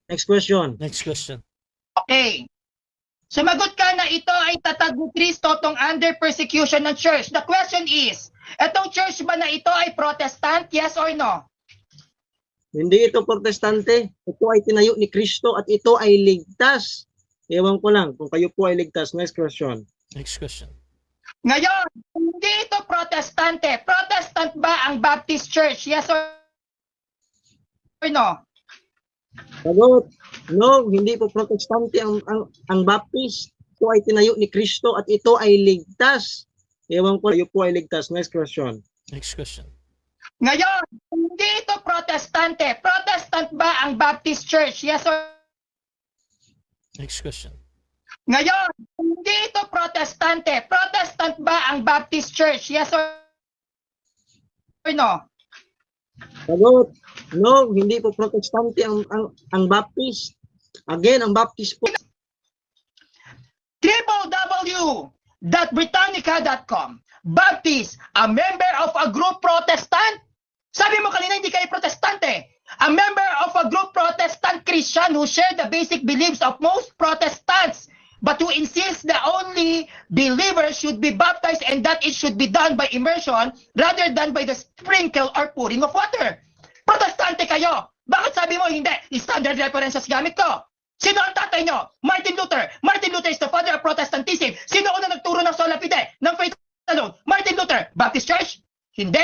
Next question. Next question. Okay. Sumagot ka na ito ay tatag ni Kristo tong under persecution ng church. The question is, etong church ba na ito ay Protestant? Yes or no? Hindi ito protestante. Ito ay tinayo ni Kristo at ito ay ligtas. Ewan ko lang kung kayo po ay ligtas. Next question. Next question. Ngayon, hindi ito Protestante. Protestant ba ang Baptist Church? Yes or no? Sagot. No, hindi po protestante ang Baptist. Ito ay tinayo ni Kristo at ito ay ligtas. Ewan ko kayo po ay ligtas. Next question. Next question. Ngayon, hindi ito Protestante. Protestant ba ang Baptist Church? Yes or Next question. Ngayon, hindi ito Protestante. Protestant ba ang Baptist Church? Yes or no? Sagot. No, hindi po protestante ang Baptist. Again, ang Baptist po. www.britannica.com Baptist, a member of a group Protestant? Sabi mo kanina hindi kayo Protestante. A member of a group Protestant Christian who share the basic beliefs of most Protestants, but who insists that only believers should be baptized and that it should be done by immersion rather than by the sprinkle or pouring of water. Protestante kayo. Bakit sabi mo hindi? Standard references gamit ko. Sino ang tatay nyo? Martin Luther. Martin Luther is the father of Protestantism. Sino una nagturo ng sola fide, ng faith alone? Martin Luther. Baptist Church? Hindi.